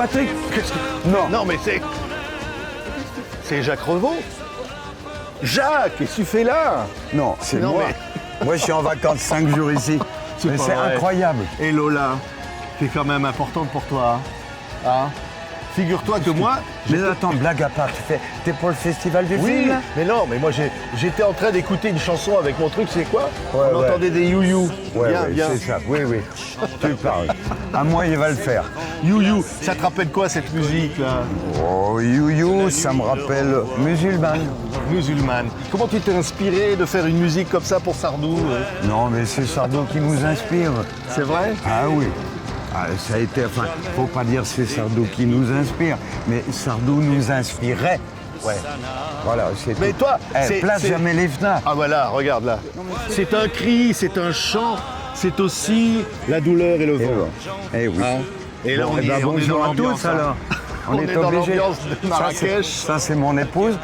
Patrick. Non. Non, mais c'est... C'est Jacques Revaux. Jacques, qu'est-ce que tu fais là? Non, c'est Non, moi. mais- Moi, je suis en vacances 5 jours ici. Mais pas c'est vrai. incroyable. Et Lola, qui est quand même importante pour toi. Hein? Figure-toi que moi... Mais attends, blague à part, t'es pour le festival du Oui, film là mais non, mais moi j'étais en train d'écouter une chanson avec mon truc, c'est quoi? Ouais, On ouais. entendait des you-you. Ouais, Viens, ouais, viens. c'est ça. Oui, oui. Tu parles. À moi, il va le faire. You-you, ça te rappelle quoi cette musique là? Oh, you, ça me rappelle musulmane. Musulmane. Comment tu t'es inspiré de faire une musique comme ça pour Sardou? Non, mais c'est Sardou qui nous inspire. C'est vrai? Ah oui. Ah, ça a été, enfin, faut pas dire c'est Sardou qui nous inspire, mais Sardou nous inspirait. Ouais. Voilà, c'est Mais tout. toi, place jamais les FNA. Ah voilà, regarde là. C'est un cri, c'est un chant, c'est aussi la douleur et le vent. Eh oui. Hein? Et là, Bon, on eh y ben, est, on est bonjour dans à l'ambiance, tous hein. alors. On est dans obligé. l'ambiance de Marrakech. Ça, c'est mon épouse.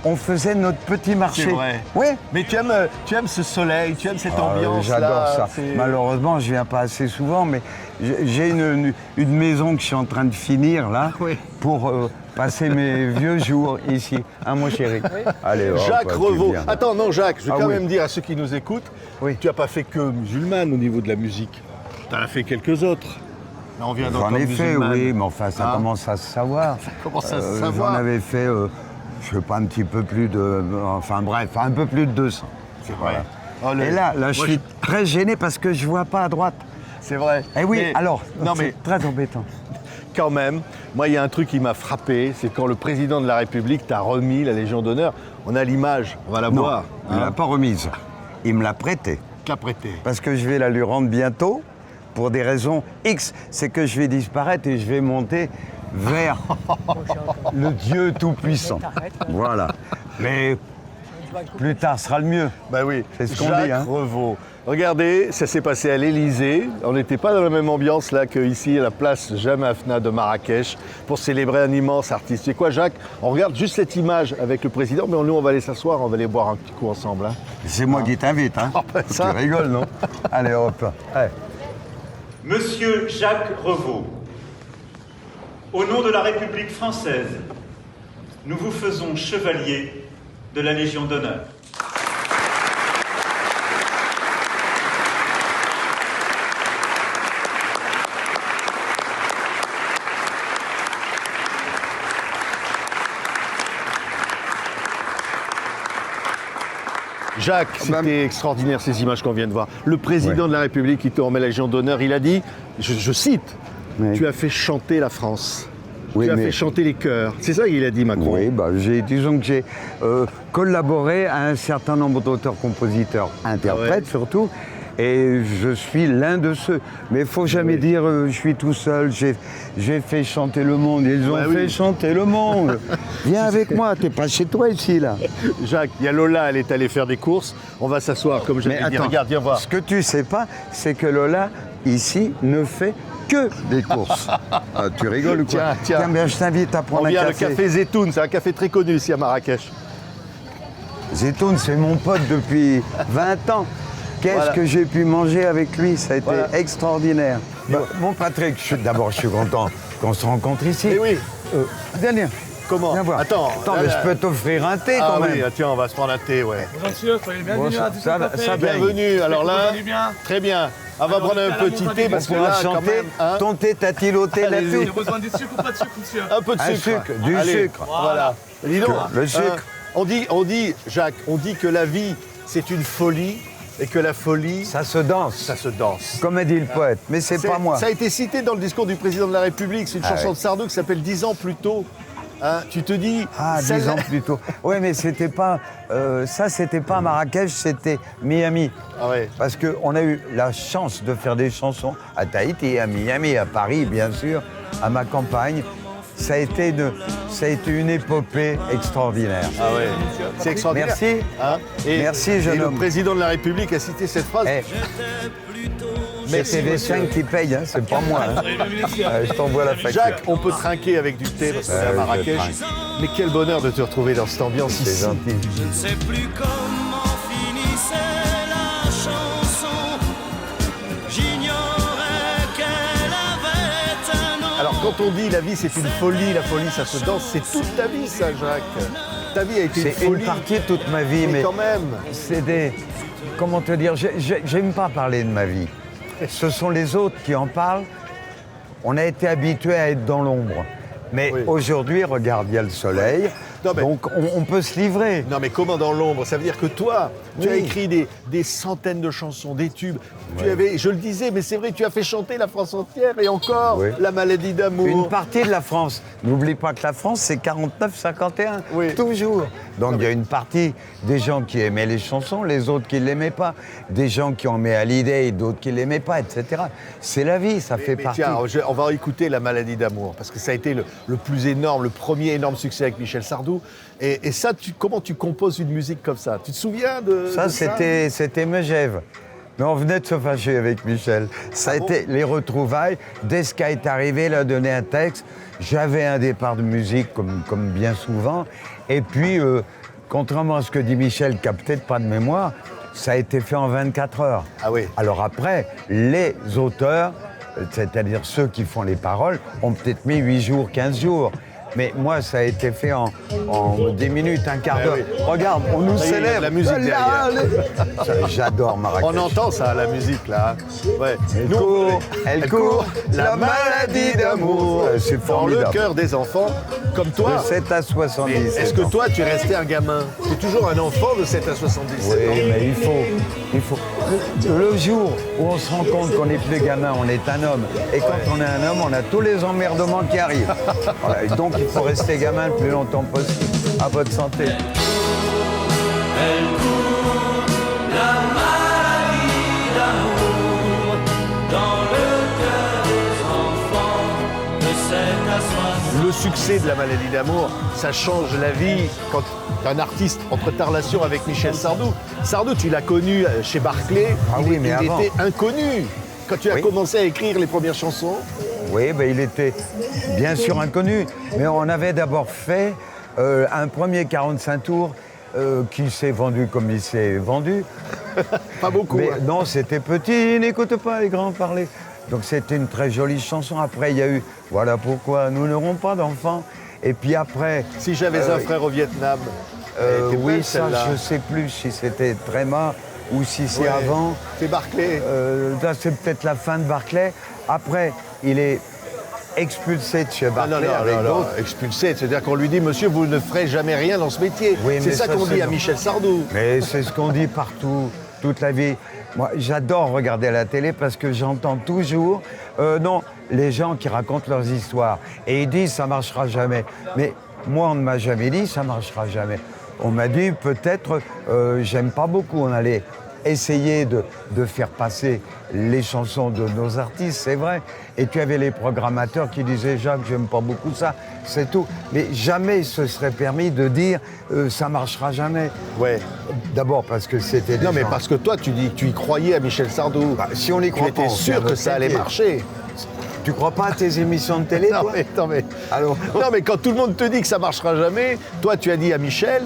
On faisait notre petit marché. C'est vrai. Oui. Mais tu aimes ce soleil, tu aimes cette ambiance là. J'adore ça. c'est- Malheureusement, je viens pas assez souvent, mais j'ai une maison que je suis en train de finir là Oui. pour passer mes vieux jours ici. Hein, mon chéri. Allez, hop, Jacques tu Revaux. viens. Attends, non, Jacques, je vais Ah quand oui. même dire à ceux qui nous écoutent, Oui. tu n'as pas fait que musulmane au niveau de la musique. Tu en as fait quelques autres. Là, on vient J'en d'entendre ai fait, musulmane. oui, mais enfin, ça Hein? commence à se savoir. Ça commence à se savoir. J'en avais fait, je sais pas, un petit peu plus de... Enfin bref, un peu plus de 200. C'est vrai. Oh, Et là, je moi, suis très gêné parce que je vois pas à droite. C'est vrai. Eh oui, Mais- alors, Non, c'est mais très embêtant. quand même, moi, il y a un truc qui m'a frappé, c'est quand le président de la République t'a remis la Légion d'honneur. On a l'image, on va la Non, voir. il ne l'a pas remise. Il me l'a prêtée. Qu'a prêté. Parce que je vais la lui rendre bientôt, pour des raisons X. C'est que je vais disparaître et je vais monter vers le Dieu Tout-Puissant. Voilà. Mais plus tard sera le mieux. Bah oui, C'est ce qu'on Jacques dit, hein. Revaux. Regardez, ça s'est passé à l'Élysée. On n'était pas dans la même ambiance là qu'ici à la place Jamafna de Marrakech pour célébrer un immense artiste. Tu sais quoi, Jacques? On regarde juste cette image avec le président, mais nous on va aller s'asseoir, on va aller boire un petit coup ensemble. Hein. C'est moi qui t'invite, hein. Ah, bah, ça. Tu rigoles, non? Allez, hop. Allez. Monsieur Jacques Revaux, au nom de la République française, nous vous faisons chevalier de la Légion d'honneur. Jacques, c'était extraordinaire ces images qu'on vient de voir. Le président de la République qui te remet la Légion d'honneur, il a dit, je cite, Oui. tu as fait chanter la France. Oui, tu as mais- fait chanter les chœurs. C'est ça qu'il a dit, Macron. Oui, disons que j'ai collaboré à un certain nombre d'auteurs-compositeurs, interprètes Ah ouais. surtout, et je suis l'un de ceux. Mais il faut jamais Oui. dire je suis tout seul, j'ai fait chanter le monde. Ils ont Ouais, fait oui. chanter le monde. Viens avec moi, t'es pas chez toi ici là. Jacques, il y a Lola, elle est allée faire des courses. On va s'asseoir, comme je Mais l'ai dit. attends, Regarde, viens voir. ce que tu sais pas, c'est que Lola, ici, ne fait que des courses. Ah, tu rigoles ou quoi? Tiens. Ben, je t'invite à On prendre un vient café. le café Zetoun, c'est un café très connu ici à Marrakech. Zetoun, c'est mon pote depuis 20 ans. Qu'est-ce Voilà. que j'ai pu manger avec lui? Ça a été Voilà. extraordinaire. Mon Patrick, d'abord, je suis content qu'on se rencontre ici. Eh oui. Viens. Comment? Viens voir. Attends, là, mais là. je peux t'offrir un thé Ah quand oui, même. tiens, on va se prendre un thé, ouais. Bonjour monsieur, soyez bienvenus Bon, à tous ça va- café. ça va. Bienvenue. Alors là, Vous allez bien? très bien. On va Alors, prendre un à la petit montagne thé parce que Pour là, quand chanter, même, hein, ton thé, t'as tiloté Allez-y. là-dessus? Vous avez besoin de sucre ou pas de sucre monsieur? un peu de Un sucre. sucre, du Allez, sucre. Voilà. Dis donc, Le sucre. on dit, Jacques, on dit que la vie, c'est une folie et que la folie, Ça se danse, ça se danse. comme a dit le poète. Mais c'est pas moi. Ça a été cité dans le discours du président de la République. C'est une chanson ouais. de Sardou qui s'appelle 10 ans plus tôt. Hein, tu te dis. Ah, 10 celle-là- ans plus tôt. Oui, mais c'était pas... ça, c'était pas Marrakech, c'était Miami. Ah ouais. Parce qu'on a eu la chance de faire des chansons à Tahiti, à Miami, à Paris, bien sûr, à ma campagne. Ça a été une épopée extraordinaire. Ah ouais. C'est extraordinaire. Merci. Hein, Merci, jeune et le homme. président de la République a cité cette phrase. Eh, c'est Merci, TV5 qui paye, hein, c'est pas moi. hein. Je t'envoie la facture. Jacques, on peut trinquer avec du thé parce qu'on est à oui, je Marrakech. trinque. Mais quel bonheur de te retrouver dans cette ambiance C'est ici. gentil. Je ne sais plus comment finissait la chanson. J'ignorais qu'elle avait un nom. Alors quand on dit la vie c'est une folie, la folie ça se danse, c'est toute ta vie ça, Jacques. Ta vie a été une C'est une folie. partie de toute ma vie, mais quand même. c'est des... Comment te dire, j'aime pas parler de ma vie. Ce sont les autres qui en parlent. On a été habitués à être dans l'ombre. Mais Oui. aujourd'hui, regarde, il y a le soleil, Non, mais- donc on peut se livrer. Non mais comment dans l'ombre? Ça veut dire que toi, tu Oui. as écrit des centaines de chansons, des tubes. Tu avais, je le disais, mais c'est vrai, tu as fait chanter la France entière et encore Oui. La maladie d'amour. Une partie de la France. N'oublie pas que la France, c'est 49-51, Oui. toujours. Donc il y a une partie des gens qui aimaient les chansons, les autres qui ne l'aimaient pas, des gens qui en aimaient à l'idée, d'autres qui ne l'aimaient pas, etc. C'est la vie, ça fait Mais partie. tiens, on va écouter La maladie d'amour, parce que ça a été le plus énorme, le premier énorme succès avec Michel Sardou. Et ça, comment tu composes une musique comme ça? Tu te souviens de Ça, de c'était Megève. Mais on venait de se fâcher avec Michel. Ça a bon été les retrouvailles. Dès ce qui est arrivé, il a donné un texte. J'avais un départ de musique, comme bien souvent. Et puis, contrairement à ce que dit Michel, qui n'a peut-être pas de mémoire, ça a été fait en 24 heures. Ah oui. Alors après, les auteurs, c'est-à-dire ceux qui font les paroles, ont peut-être mis 8 jours, 15 jours. Mais moi, ça a été fait en 10 minutes, un quart Ben d'heure. oui. Regarde, on nous Ça y est, il y a de célèbre. la musique derrière. J'adore Marrakech. On entend ça, la musique, là. Ouais. Elle Nous, court, elle court, la maladie d'amour. C'est dans le formidable. cœur des enfants, comme toi. De 7 à 70. Mais est-ce que toi, tu es resté un gamin? Tu es toujours un enfant de 7 à 77 ans. Oui, mais il faut. Le jour où on se rend compte qu'on n'est plus gamin, on est un homme. Et quand on est un homme, on a tous les emmerdements qui arrivent. Voilà, et donc il faut rester gamin le plus longtemps possible. À votre santé. Elle court, la maladie d'amour, dans le cœur des enfants de 7 à 60. Le succès de La maladie d'amour, ça change la vie quand tu es un artiste entre ta relation avec Michel Sardou. Sardou, tu l'as connu chez Barclay, Ah oui, mais il avant. était inconnu. Quand tu as Oui. commencé à écrire les premières chansons, Oui, ben, il était bien sûr inconnu, mais on avait d'abord fait un premier 45 tours qui s'est vendu comme il s'est vendu. pas beaucoup. Mais hein. non, c'était petit, n'écoute pas les grands parler. Donc c'était une très jolie chanson. Après, il y a eu Voilà pourquoi nous n'aurons pas d'enfants. Et puis après... Si j'avais un frère au Vietnam, elle était oui, belle, ça, celle-là. je ne sais plus si c'était Tréma ou si c'est Ouais. avant. C'est Barclay. Là, c'est peut-être la fin de Barclay. Après, il est expulsé de chez Ah Barclay avec d'autres. expulsé. C'est-à-dire qu'on lui dit, monsieur, vous ne ferez jamais rien dans ce métier. Oui, c'est mais ça ça, qu'on c'est dit à non. Michel Sardou. Mais c'est ce qu'on dit partout, toute la vie. Moi, j'adore regarder la télé parce que j'entends toujours, non, les gens qui racontent leurs histoires. Et ils disent, ça marchera jamais. Mais moi, on ne m'a jamais dit, ça marchera jamais. On m'a dit, peut-être, j'aime pas beaucoup. On allait essayer de faire passer les chansons de nos artistes, c'est vrai. Et tu avais les programmateurs qui disaient, Jacques, j'aime pas beaucoup ça, c'est tout. Mais jamais il se serait permis de dire, ça marchera jamais. Ouais. D'abord parce que c'était des Non, mais gens- parce que toi, tu dis que tu y croyais à Michel Sardou. Bah, si on y tu croit pas, étais on fait sûr que notre ça allait métier. marcher. Tu crois pas à tes émissions de télé, Non toi mais, Alors, non, mais quand tout le monde te dit que ça marchera jamais, toi, tu as dit à Michel,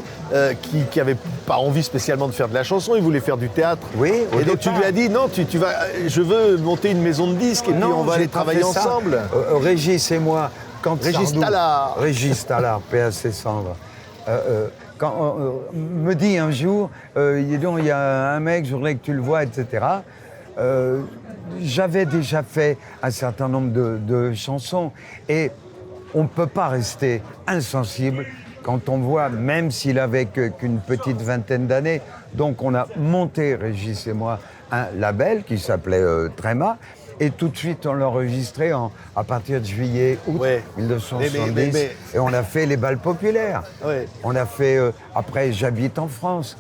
qui avait pas envie spécialement de faire de la chanson, il voulait faire du théâtre. Oui, au Et donc tu départ. lui as dit, non, tu vas, je veux monter une maison de disques et puis on va j'ai aller pas travailler fait ça. ensemble. Régis et moi, quand Régis Sardou- Tallard. Régis Tallard, paix à ses cendres. Quand me dit un jour, il y a un mec, je voudrais que tu le vois, etc. J'avais déjà fait un certain nombre de chansons et on ne peut pas rester insensible quand on voit, même s'il avait qu'une petite vingtaine d'années, donc on a monté, Régis et moi, un label qui s'appelait Tréma, et tout de suite on l'a enregistré à partir de juillet, août Ouais. 1970, Mais- et on a fait les bals populaires. Ouais. On a fait, après J'habite en France,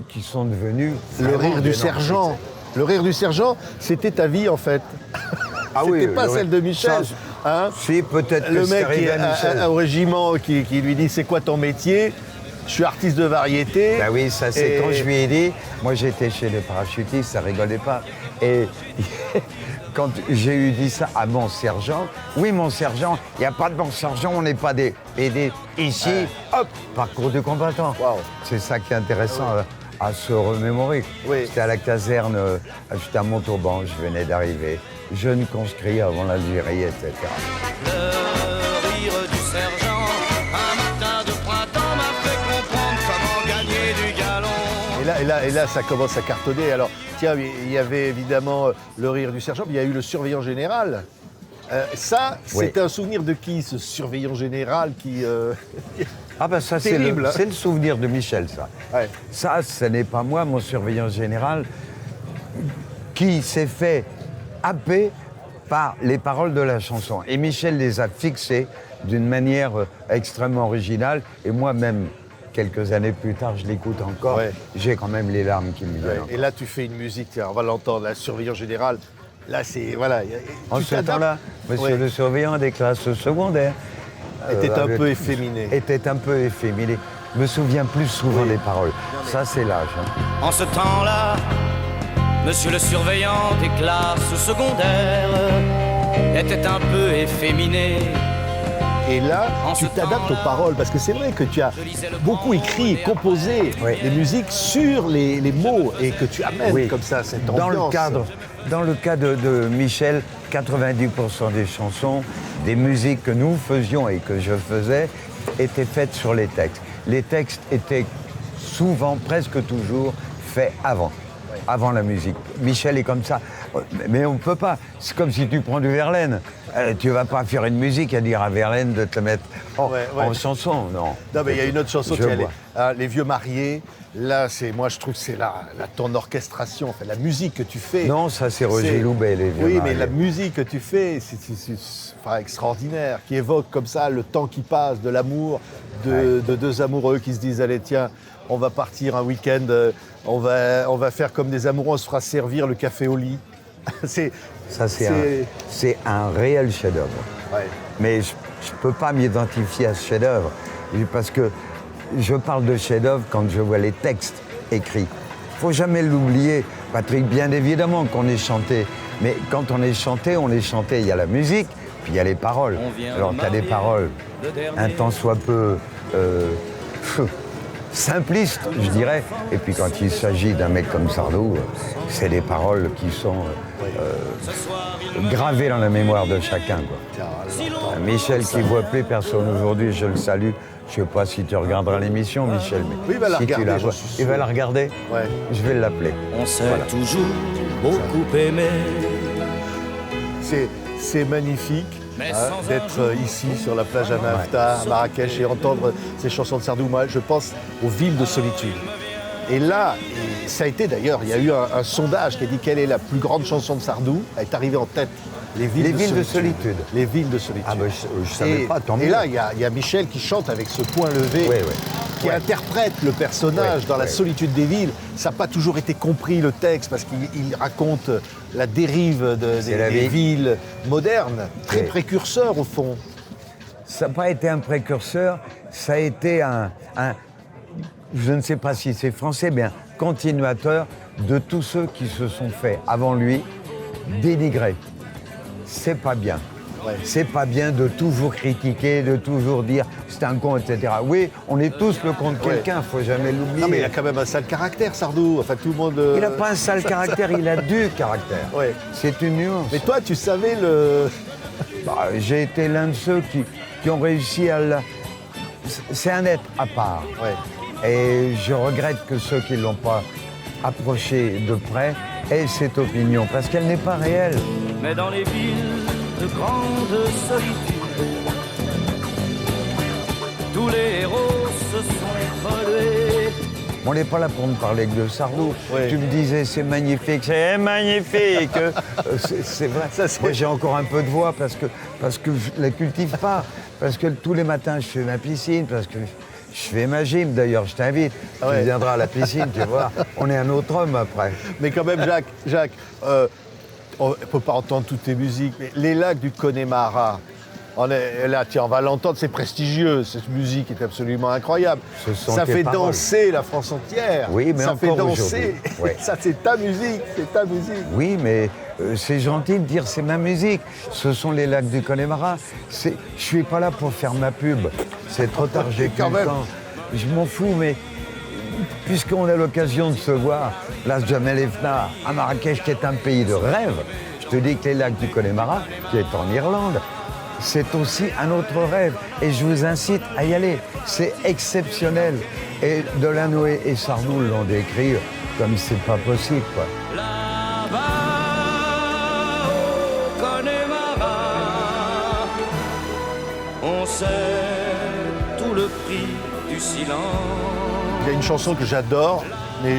qui sont devenus... Le vraiment rire du d'énormes sergent. Le rire du sergent, c'était ta vie en fait. Ah oui, C'était pas le rire- celle de Michel. Ça, hein. Si, peut-être que Le c'est mec qui arrivé est à Michel. au régiment qui lui dit c'est quoi ton métier? Je suis artiste de variété. Ben oui, ça c'est Et- quand je lui ai dit, moi j'étais chez les parachutistes, ça rigolait pas. Et quand j'ai eu dit ça à mon sergent, oui mon sergent, il n'y a pas de bon sergent, on n'est pas des PD. Ici, hop, parcours du combattant. Waouh. C'est ça qui est intéressant à se remémorer. Oui. C'était à la caserne, j'étais à Montauban, je venais d'arriver. Jeune conscrit avant l'Algérie, etc. Le rire du sergent, un matin de printemps m'a fait comprendre comment gagner du galon. Et là, ça commence à cartonner. Alors, tiens, il y avait évidemment le rire du sergent, mais il y a eu le surveillant général. Ça, Oui. c'est un souvenir de qui, ce surveillant général qui... Ah ben ça, Terrible, hein. c'est le souvenir de Michel, ça. Ouais. Ça, ce n'est pas moi, mon surveillant général, qui s'est fait happer par les paroles de la chanson. Et Michel les a fixées d'une manière extrêmement originale. Et moi-même, quelques années plus tard, je l'écoute encore. Ouais. J'ai quand même les larmes qui me Ouais. viennent. Et là, tu fais une musique, tiens, on va l'entendre, la surveillant général. Là, c'est... Voilà. En Tu ce t'adaptes. temps-là, monsieur Ouais. le surveillant des classes secondaires Était un avait- peu efféminé. Était un peu efféminé. Me souviens plus souvent des paroles. Ça, c'est l'âge. Hein. En ce temps-là, monsieur le surveillant des classes secondaires était un peu efféminé. Et là, En tu ce t'adaptes aux temps-là, paroles, parce que c'est vrai que tu as beaucoup écrit et composé Oui. les musiques sur les mots et que tu amènes Oui. comme ça cette Dans ambiance. dans le cas de Michel, 90% des chansons, des musiques que nous faisions et que je faisais, étaient faites sur les textes. Les textes étaient souvent, presque toujours, faits avant la musique. Michel est comme ça. Mais on ne peut pas. C'est comme si tu prends du Verlaine. Tu vas pas faire une musique et dire à Verlaine de te mettre en chanson, non. Non, mais il y a une autre chanson Je qui est vois. Les vieux mariés. Là, moi, je trouve que c'est ton orchestration, enfin, la musique que tu fais. Non, ça, c'est Roger Loubet, les vieux Oui, mariés. mais la musique que tu fais, c'est enfin, extraordinaire, qui évoque comme ça le temps qui passe, de l'amour, de deux amoureux qui se disent, allez, tiens, on va partir un week-end, on va faire comme des amoureux, on se fera servir le café au lit. Ça, c'est un réel chef-d'œuvre. Ouais. Mais je ne peux pas m'identifier à ce chef-d'œuvre. Parce que je parle de chef-d'œuvre quand je vois les textes écrits. Il ne faut jamais l'oublier, Patrick, bien évidemment qu'on est chanté. Mais quand on est chanté, il y a la musique, puis il y a les paroles. On vient Alors de tu as des marier paroles, le dernier. un tant soit peu simplistes, je dirais. Et puis quand il s'agit d'un mec comme Sardou, c'est des paroles qui sont gravées dans la mémoire de chacun, quoi. Michel qui voit plus personne aujourd'hui, je le salue. Je ne sais pas si tu regarderas l'émission, Michel, mais Oui, il va la si tu regarder, la je vois, suis sûr. il va la regarder. Ouais. Je vais l'appeler. On s'est toujours beaucoup aimé. C'est magnifique Mais hein, sans un d'être jour, ici sur la plage à Nafta, à Marrakech, et entendre ces chansons de Sardou. Moi, je pense aux villes de solitude. Et là, ça a été d'ailleurs, il y a eu un sondage qui a dit quelle est la plus grande chanson de Sardou. Elle est arrivée en tête. Les villes de solitude. Les villes de solitude. Ah ben, je ne savais pas, tant mieux. Et là, il y a Michel qui chante avec ce poing levé, Oui, qui interprète le personnage Oui, dans la oui. solitude des villes. Ça n'a pas toujours été compris, le texte, parce qu'il raconte la dérive C'est la des vie. villes modernes, très Oui. précurseur au fond. Ça n'a pas été un précurseur, ça a été un je ne sais pas si c'est français, mais un continuateur de tous ceux qui se sont fait avant lui dénigrer. C'est pas bien. Ouais. C'est pas bien de toujours critiquer, de toujours dire c'est un con, etc. Oui, on est tous le con de quelqu'un, faut jamais l'oublier. Non, mais il a quand même un sale caractère, Sardou. Enfin, tout le monde. Il n'a pas un sale caractère, il a du caractère. Ouais. C'est une nuance. Mais toi, tu savais le. Bah, j'ai été l'un de ceux qui ont réussi à le... C'est un être à part. Ouais. Et je regrette que ceux qui ne l'ont pas approché de près aient cette opinion, parce qu'elle n'est pas réelle. Mais dans les villes de grande solitude, tous les héros se sont relevés. On n'est pas là pour me parler que de Sardou. Ouais. Tu me disais c'est magnifique, c'est magnifique. C'est vrai. Ça, c'est- Moi j'ai encore un peu de voix parce que je ne la cultive pas. Parce que tous les matins je fais ma piscine, parce que je fais ma gym d'ailleurs, je t'invite. Ouais. Tu viendras à la piscine, tu vois. On est un autre homme après. Mais quand même, Jacques, on ne peut pas entendre toutes tes musiques, mais les lacs du Connemara, on est là, tiens, on va l'entendre, c'est prestigieux, cette musique est absolument incroyable. Ce sont Ça tes fait paroles. danser la France entière. Oui, mais ça fait encore danser. aujourd'hui. Ouais. Ça, c'est ta musique, c'est ta musique. Oui, mais c'est gentil de dire c'est ma musique. Ce sont les lacs du Connemara. Je suis pas là pour faire ma pub. C'est trop tard, j'ai plus Quand le même. temps. Je m'en fous, mais puisqu'on a l'occasion de se voir, Place Jamel Efna, à Marrakech, qui est un pays de rêve, je te dis que les lacs du Connemara, qui est en Irlande, c'est aussi un autre rêve. Et je vous incite à y aller. C'est exceptionnel. Et Delanoë et Sardou l'ont décrit comme c'est pas possible, quoi. Là-bas, au Connemara, on sait tout le prix du silence. Il y a une chanson que j'adore, mais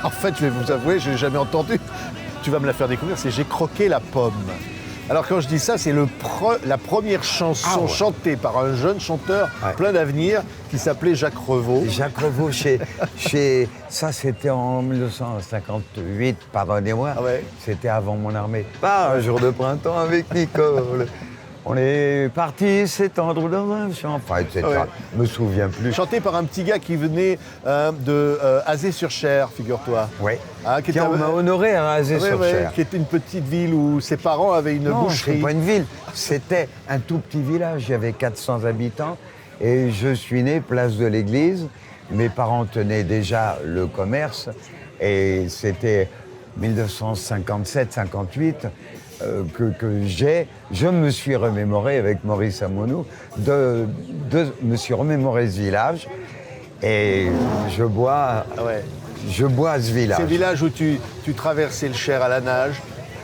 en fait, je vais vous avouer, je ne l'ai jamais entendue. Tu vas me la faire découvrir, c'est J'ai croqué la pomme. Alors quand je dis ça, c'est la première chanson chantée par un jeune chanteur plein d'avenir qui s'appelait Jacques Revaux. Jacques Revaux, ça c'était en 1958, pardonnez-moi, c'était avant mon armée. Pas un jour de printemps avec Nicole. On est parti s'étendre dans un champ, enfin, etc. Je me souviens plus. Chanté par un petit gars qui venait de Azé-sur-Cher, figure-toi. Oui. Qui on m'a honoré à Azé-sur-Cher. Qui était une petite ville où ses parents avaient une boucherie. Non, c'est pas une ville. C'était un tout petit village. Il y avait 400 habitants. Et je suis né place de l'église. Mes parents tenaient déjà le commerce. Et c'était 1957-58. Je me suis remémoré avec Maurice Amonou, me suis remémoré ce village et je bois à ce village. C'est le village où tu traversais le Cher à la nage.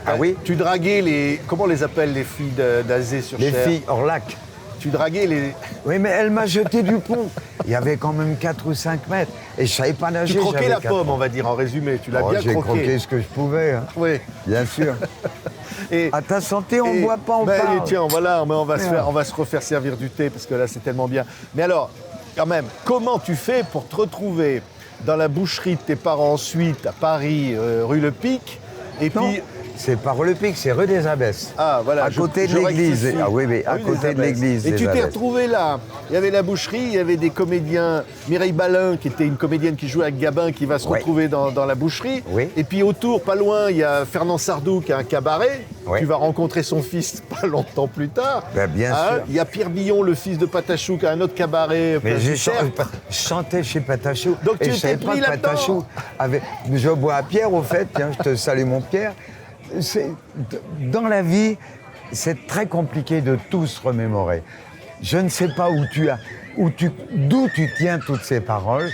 Ah oui. Tu draguais comment on les appelle les filles d'Azé-sur-Cher? Les filles hors lac. Tu draguais les... Oui, mais elle m'a jeté du pont. Il y avait quand même 4 ou 5 mètres. Et je savais pas nager. Tu croquais la pomme, on va dire, en résumé. Tu l'as bien croqué. J'ai croqué ce que je pouvais. Hein. Oui. Bien sûr. Et à ta santé, on ne boit pas, on parle. Tiens, voilà, on va se refaire servir du thé, parce que là, c'est tellement bien. Mais alors, quand même, comment tu fais pour te retrouver dans la boucherie de tes parents ensuite, à Paris, rue Le Pic, et puis... C'est pas rue Le Pic, c'est rue des Abbesses. Ah, voilà. À côté de l'église. Ah oui, mais à côté de l'église. Et tu t'es retrouvé là. Il y avait la boucherie, il y avait des comédiens. Mireille Balin, qui était une comédienne qui jouait avec Gabin, qui va se retrouver dans la boucherie. Oui. Et puis autour, pas loin, il y a Fernand Sardou, qui a un cabaret. Oui. Tu vas rencontrer son fils pas longtemps plus tard. Ben, bien sûr. Il y a Pierre Billon, le fils de Patachou, qui a un autre cabaret. Mais je chantais chez Patachou. Donc et tu je savais t'es pas pris que là-dedans. Patachou avait... Je bois à Pierre, au fait. Tiens, je te salue mon Pierre. Dans la vie, c'est très compliqué de tout se remémorer. Je ne sais pas d'où tu tiens toutes ces paroles,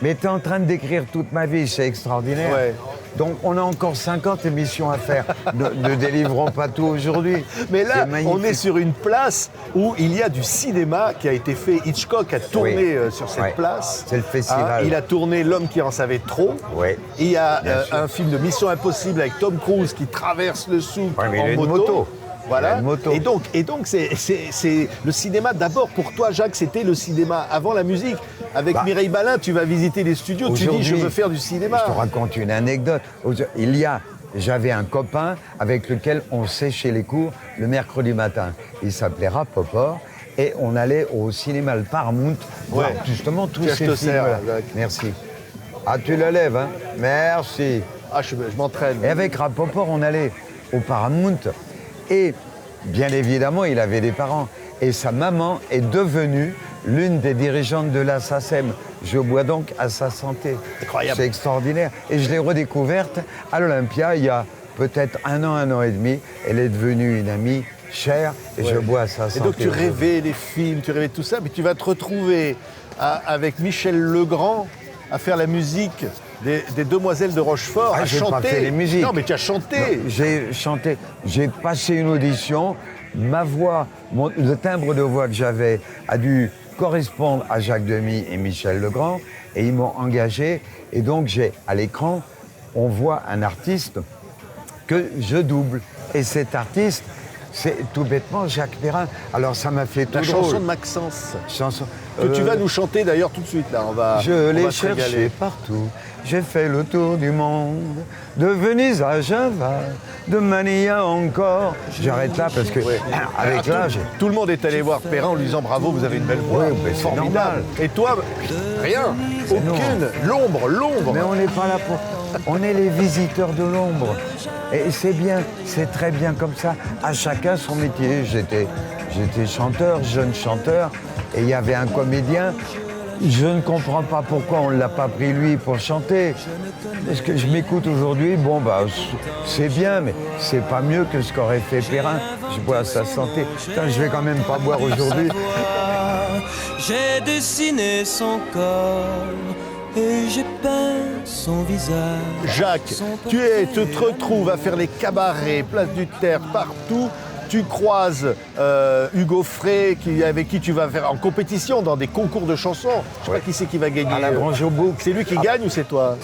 mais tu es en train de décrire toute ma vie, c'est extraordinaire. Ouais. Donc on a encore 50 émissions à faire. Ne délivrons pas tout aujourd'hui. Mais là, on est sur une place où il y a du cinéma qui a été fait. Hitchcock a tourné sur cette place. C'est le festival. Il a tourné L'homme qui en savait trop. Oui. Et il y a un film de Mission Impossible avec Tom Cruise qui traverse le souk en moto. Voilà. Et donc c'est le cinéma d'abord pour toi, Jacques, c'était le cinéma avant la musique. Avec Mireille Balin, tu vas visiter les studios, tu dis je veux faire du cinéma. Je te raconte une anecdote. J'avais un copain avec lequel on séchait les cours le mercredi matin. Il s'appelait Rapoport et on allait au cinéma le Paramount voir justement tous ces films. Merci. Ah, tu le lèves, hein? Merci. Ah, je m'entraîne. Et avec Rapoport, on allait au Paramount. Et bien évidemment, il avait des parents. Et sa maman est devenue l'une des dirigeantes de la SACEM. Je bois donc à sa santé. Incroyable. C'est extraordinaire. Et je l'ai redécouverte à l'Olympia il y a peut-être un an et demi. Elle est devenue une amie chère et je bois à sa santé. Et donc tu rêvais des films, tu rêvais de tout ça, mais tu vas te retrouver avec Michel Legrand à faire la musique des Demoiselles de Rochefort, à j'ai chanter. pas fait les musiques. Non, mais tu as chanté. J'ai chanté. J'ai passé une audition. Ma voix, le timbre de voix que j'avais a dû correspondre à Jacques Demy et Michel Legrand. Et ils m'ont engagé. Et donc, à l'écran, on voit un artiste que je double. Et cet artiste, c'est tout bêtement Jacques Perrin. Alors, ça m'a fait tout La drôle. chanson de Maxence. Chanson. Que tu vas nous chanter d'ailleurs tout de suite. Là. Je l'ai cherché partout. J'ai fait le tour du monde, de Venise à Java, de Manille à encore. J'arrête là parce que avec l'âge. Tout le monde est allé voir Perrin en lui disant bravo, vous avez une belle voix. Oui, mais c'est formidable. Et toi, rien. Aucune. L'ombre. Mais on n'est pas là pour. On est les visiteurs de l'ombre. Et c'est bien, c'est très bien comme ça. À chacun son métier. J'étais chanteur, jeune chanteur, et il y avait un comédien Je ne comprends pas pourquoi on ne l'a pas pris lui pour chanter. Parce que je m'écoute aujourd'hui, bon bah c'est bien, mais c'est pas mieux que ce qu'aurait fait Perrin. Je bois à sa santé. Putain, je vais quand même pas boire aujourd'hui. J'ai dessiné son corps et j'ai peint son visage. Jacques, tu te retrouves à faire les cabarets, Place du Terre, partout. Tu croises Hugo Frey, avec qui tu vas faire en compétition dans des concours de chansons. Je sais pas qui c'est qui va gagner. À la Grange au Bouc. C'est lui qui gagne ou c'est toi?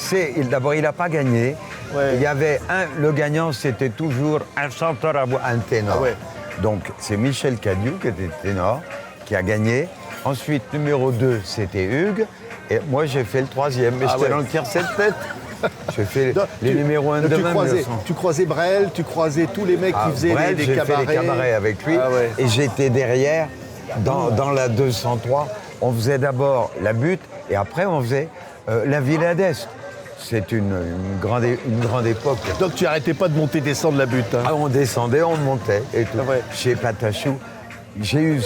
D'abord, il n'a pas gagné. Ouais. Il y avait le gagnant, c'était toujours un chanteur à voix, un ténor. Ah ouais. Donc, c'est Michel Cadieux, qui était ténor, qui a gagné. Ensuite, numéro 2, c'était Hugues. Et moi, j'ai fait le 3e, mais j'étais dans le tiercé de tête. J'ai fait les numéros 1 de même. Tu croisais Brel, tu croisais tous les mecs qui faisaient Brel, des j'ai cabarets. fait les cabarets avec lui. Ah ouais. Et j'étais derrière, dans la 203. On faisait d'abord la butte et après, on faisait la Villa d'Est. C'est une grande époque. Donc tu arrêtais pas de monter, descendre la butte. Hein. Ah, on descendait, on montait et tout. Ah ouais. Chez Patachou, j'ai eu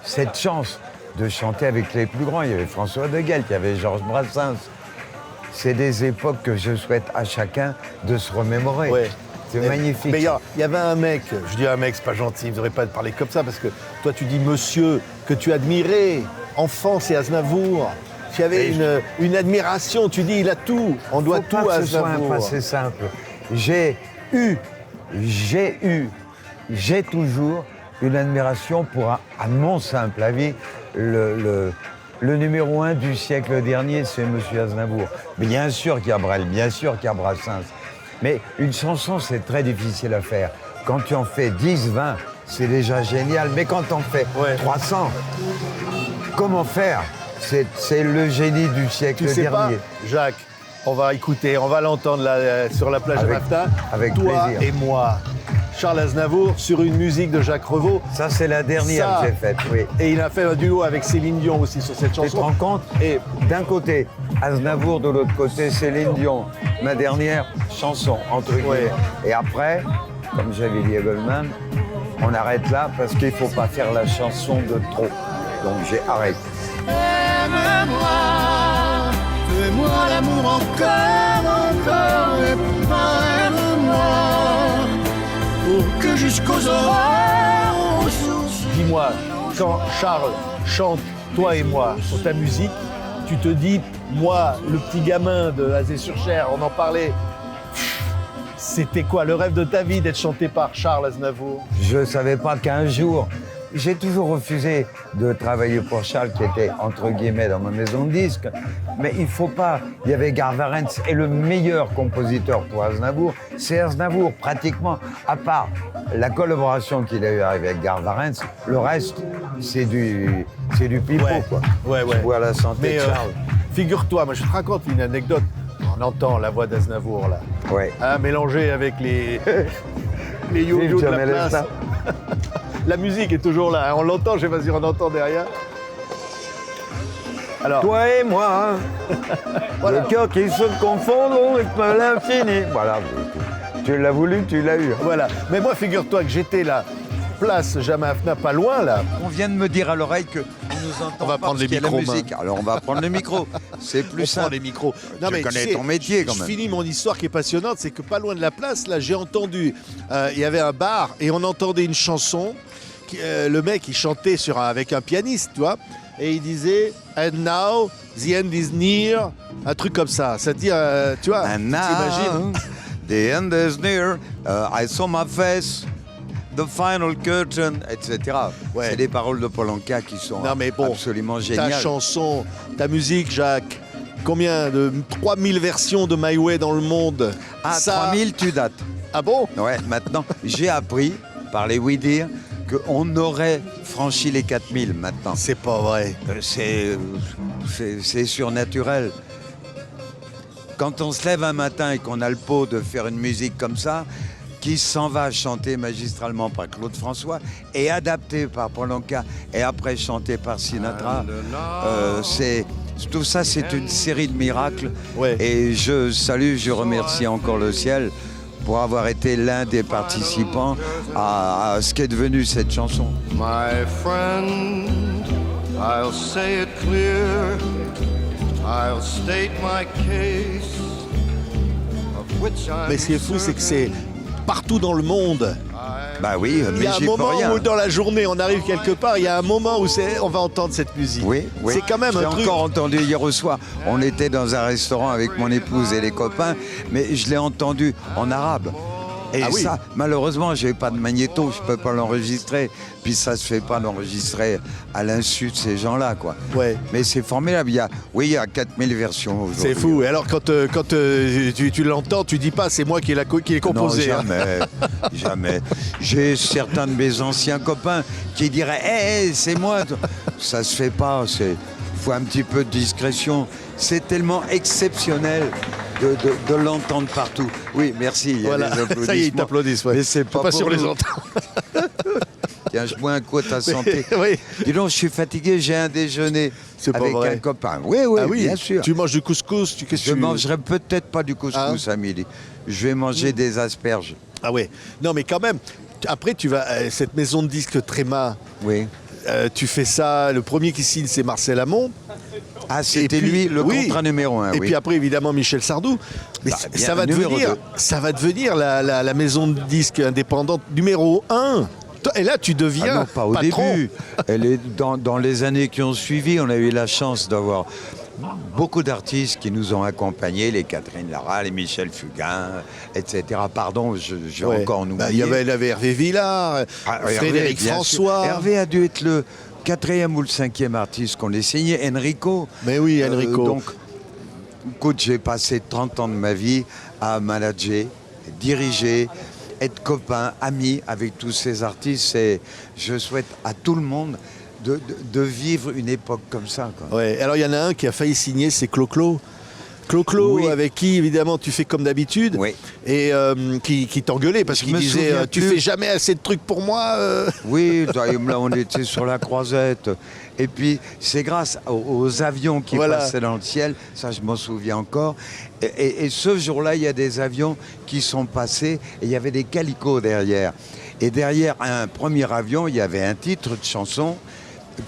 cette chance de chanter avec les plus grands. Il y avait François de Gelt, il y avait Georges Brassens. C'est des époques que je souhaite à chacun de se remémorer. Ouais. C'est magnifique. Mais il y avait un mec, je dis un mec, c'est pas gentil, vous ne devrez pas parler comme ça, parce que toi tu dis monsieur, que tu admirais, enfant c'est Aznavour. Tu avais une admiration, tu dis il a tout, on doit tout à Aznavour. Aznavour. Ce soit un passé simple. J'ai toujours une admiration pour, à mon simple avis, le numéro 1 du siècle dernier, c'est Monsieur Aznavour. Bien sûr qu'il y a Brel, bien sûr qu'il y a Brassens. Mais une chanson, c'est très difficile à faire. Quand tu en fais 10, 20, c'est déjà génial. Mais quand tu en fais 300, comment faire? C'est le génie du siècle Tu sais dernier. pas, Jacques, on va écouter, on va l'entendre là, sur la plage de Mafta. Avec toi plaisir. et moi. Charles Aznavour sur une musique de Jacques Revaux. Ça, c'est la dernière que j'ai faite, oui. Et il a fait un duo avec Céline Dion aussi sur cette Tu te chanson. rends compte? Et d'un côté, Aznavour, de l'autre côté, Céline Dion. Ma dernière chanson, entre guillemets. Ouais. Et après, comme j'avais dit à Goldman, on arrête là parce qu'il ne faut pas faire la chanson de trop. Donc j'ai arrêté. Aime-moi, fais-moi l'amour encore, et pas aime-moi, pour que jusqu'aux aurores. Dis-moi, quand Charles chante Toi et moi sur ta musique, tu te dis, moi, le petit gamin de Azé-sur-Cher, on en parlait, c'était quoi le rêve de ta vie d'être chanté par Charles Aznavour? Je ne savais pas qu'un jour, j'ai toujours refusé de travailler pour Charles, qui était entre guillemets dans ma maison de disques. Mais il ne faut pas. Il y avait Garvarentz, et le meilleur compositeur pour Aznavour, c'est Aznavour, pratiquement. À part la collaboration qu'il a eue avec Garvarentz, le reste, c'est du pipeau, quoi. Ouais. Je bois à la santé Mais de Charles. figure-toi, moi je te raconte une anecdote. On entend la voix d'Aznavour là, Ouais. mélangée avec les yo-yo de la Jamais place. ça. La musique est toujours là, hein. On l'entend, je sais pas si on entend derrière. Alors, Toi et moi, Voilà. le cœur qui se confond au rythme à l'infini. Voilà, tu l'as voulu, tu l'as eu. voilà. Mais moi, figure-toi que j'étais là, place Jamafna, pas loin là. On vient de me dire à l'oreille qu'on nous entend On va pas prendre parce les qu'il y a la micros, musique. Alors on va prendre le micro. C'est plus On prend simple. les micros. Tu connais ton métier, quand je même. finis mon histoire qui est passionnante, c'est que pas loin de la place, là, j'ai entendu, il y avait un bar et on entendait une chanson. Le mec, il chantait avec un pianiste, tu vois, et il disait « And now, the end is near », un truc comme ça. C'est-à-dire, tu vois, And t'imagines. now, the end is near. I saw my face. The final curtain, etc. Ouais. C'est des paroles de Paul Anka qui sont Non, mais bon, absolument Ta géniales. chanson, ta musique, Jacques, combien de 3000 versions de My Way dans le monde. Ah, Ça- 3000, tu dates. Ah bon? Ouais, maintenant, j'ai appris par les oui-dire qu'on aurait franchi les 4000 maintenant. C'est pas vrai. C'est surnaturel. Quand on se lève un matin et qu'on a le pot de faire une musique comme ça, qui s'en va chanter magistralement par Claude François et adapté par Paul Anka et après chanté par Sinatra, tout ça, c'est une série de miracles. Ouais. Et je remercie encore le ciel pour avoir été l'un des participants à ce qu'est devenu cette chanson. My friend, I'll say it clear, I'll state my case, of which I'm Mais ce qui est fou, c'est que c'est partout dans le monde. Bah oui, Il y mais a un j'y peux moment rien. où dans la journée, on arrive quelque part, il y a un moment où on va entendre cette musique. Oui, oui. C'est quand même Je l'ai un truc. encore entendu hier au soir. On était dans un restaurant avec mon épouse et les copains, mais je l'ai entendu en arabe. Et Ah oui. ça, malheureusement, j'ai pas de magnéto, je peux pas l'enregistrer. Puis ça se fait pas d'enregistrer à l'insu de ces gens-là, quoi. Ouais. Mais c'est formidable. Il y a 4000 versions aujourd'hui. C'est fou. Et alors, quand tu l'entends, tu dis pas, c'est moi qui l'ai composé. Non, hein. jamais, jamais. J'ai certains de mes anciens copains qui diraient hey, c'est moi. Ça se fait pas. Faut un petit peu de discrétion. C'est tellement exceptionnel de l'entendre partout. Oui, merci. Il y a Voilà. des applaudissements. Ça y est, ils t'applaudissent. Ouais. Mais c'est Faut pas sur pour les nous. entendre. Tiens, je bois un coup à ta santé. Oui. Dis donc, je suis fatigué. J'ai un déjeuner C'est pas avec vrai. un copain. Oui, oui, Ah oui, bien sûr. Tu manges du couscous, qu'est-ce que Je tu mangerai peut-être pas du couscous à midi. Je vais manger des asperges. Ah ouais. Non, mais quand même. Après, tu vas cette maison de disques Tréma. Oui. Tu fais ça. Le premier qui signe, c'est Marcel Amont. Ah, c'était puis- lui, le oui. contrat numéro 1. Et oui. puis après, évidemment, Michel Sardou. Mais Bah, bien, ça va numéro devenir, deux. ça va devenir la maison de disques indépendante numéro 1. Et là, tu deviens Ah non, pas au patron. début. Elle est dans les années qui ont suivi, on a eu la chance d'avoir beaucoup d'artistes qui nous ont accompagnés, les Catherine Lara, les Michel Fugain, etc. Pardon, j'ai Ouais. encore Bah, oublié. il y avait Hervé Villard, Ah, Frédéric bien François. sûr. Hervé a dû être le 4e ou le 5e artiste qu'on ait signé. Enrico. Mais oui, Enrico. Donc, écoute, j'ai passé 30 ans de ma vie à manager, diriger, être copain, ami avec tous ces artistes. Et je souhaite à tout le monde de vivre une époque comme ça, quoi. Ouais. Alors il y en a un qui a failli signer, c'est Clo-Clo. Clo-Clo, Oui. avec qui évidemment tu fais comme d'habitude, Oui. et qui t'engueulait parce Je qu'il me disait souviens tu plus. fais jamais assez de trucs pour moi. Oui, là on était sur la croisette. Et puis c'est grâce aux avions qui Voilà. passaient dans le ciel, ça je m'en souviens encore. Et ce jour-là, il y a des avions qui sont passés et il y avait des calicots derrière. Et derrière un premier avion, il y avait un titre de chanson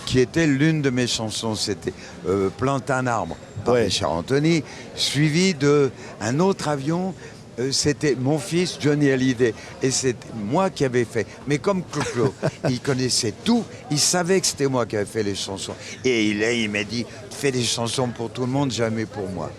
qui était l'une de mes chansons. C'était Plante un arbre par Ouais. Richard Anthony, suivi d'un autre avion. C'était mon fils Johnny Hallyday et c'est moi qui avais fait. Mais comme Clo-Clo, il connaissait tout, il savait que c'était moi qui avais fait les chansons. Et il m'a dit, fais des chansons pour tout le monde, jamais pour moi.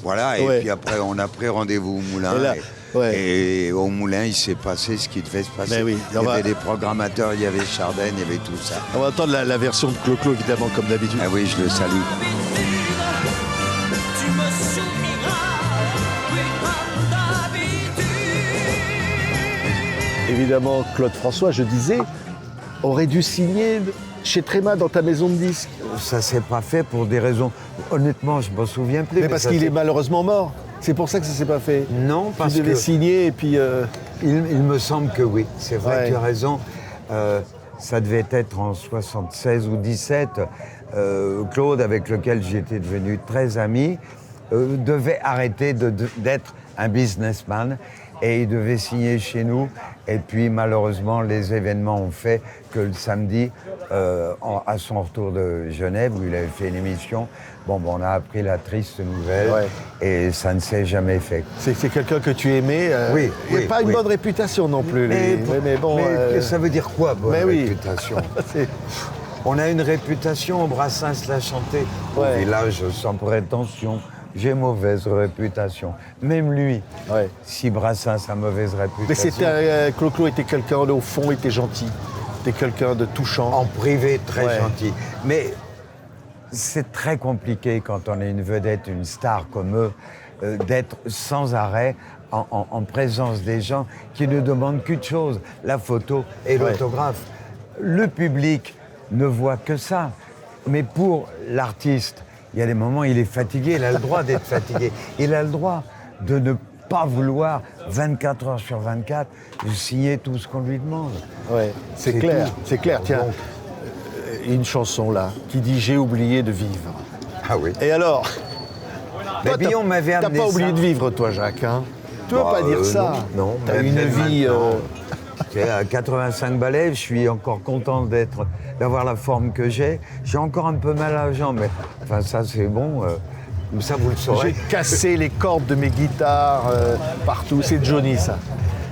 Voilà, et Ouais. puis après on a pris rendez-vous au Moulin. Et là, ouais. Et au Moulin, il s'est passé ce qui devait se passer. Ben oui, Il y avait des programmateurs, il y avait Chardin, il y avait tout ça. On va entendre la version de Clo-Clo évidemment comme d'habitude. Ah oui, je le salue. Tu me souriras, oui, comme d'habitude. Évidemment, Claude François, je disais, aurait dû signer chez Tréma dans ta maison de disques. Ça s'est pas fait pour des raisons. Honnêtement, je m'en souviens plus. Mais parce ça qu'il s'est- est malheureusement mort. C'est pour ça que ça s'est pas fait. Non, parce Tu devais que signer et puis. il me semble que oui. C'est vrai, Ouais. tu as raison. Ça devait être en 76 ou 17. Claude, avec lequel j'étais devenu très ami, devait arrêter d'être un businessman et il devait signer chez nous. Et puis malheureusement, les événements ont fait que le samedi, à son retour de Genève, où il avait fait une émission, on a appris la triste nouvelle Ouais. et ça ne s'est jamais fait. C'est quelqu'un que tu aimais. Oui, Il n'a oui, pas une oui. bonne réputation non plus. Mais bon. ça veut dire quoi, bonne mais oui. réputation? c'est- On a une réputation, Brassens l'a chanté. Ouais. Au village, sans prétention, j'ai mauvaise réputation. Même lui, Ouais. si Brassens a mauvaise réputation. Mais c'était Clo-Clo était quelqu'un au fond, était gentil. C'était quelqu'un de touchant. En privé, très Ouais. gentil. Mais c'est très compliqué quand on est une vedette, une star comme eux, d'être sans arrêt en présence des gens qui ne demandent qu'une chose, la photo et Ouais. l'autographe. Le public ne voit que ça. Mais pour l'artiste, il y a des moments où il est fatigué, il a le droit d'être fatigué. Il a le droit de ne pas vouloir 24 heures sur 24 signer tout ce qu'on lui demande. Ouais, c'est C'est clair, tout. c'est clair. Tiens, Donc- une chanson là qui dit J'ai oublié de vivre. Ah oui. Et alors Mais toi, bien, on m'avait T'as amené pas oublié ça. de vivre, toi, Jacques, hein? Tu vas Bah, pas dire ça. non, T'as même une vie. maintenant. À 85 balais, je suis encore content d'avoir la forme que j'ai. J'ai encore un peu mal à la jambe, mais enfin ça c'est bon. Ça vous le saurez. J'ai cassé les cordes de mes guitares partout. C'est Johnny, ça.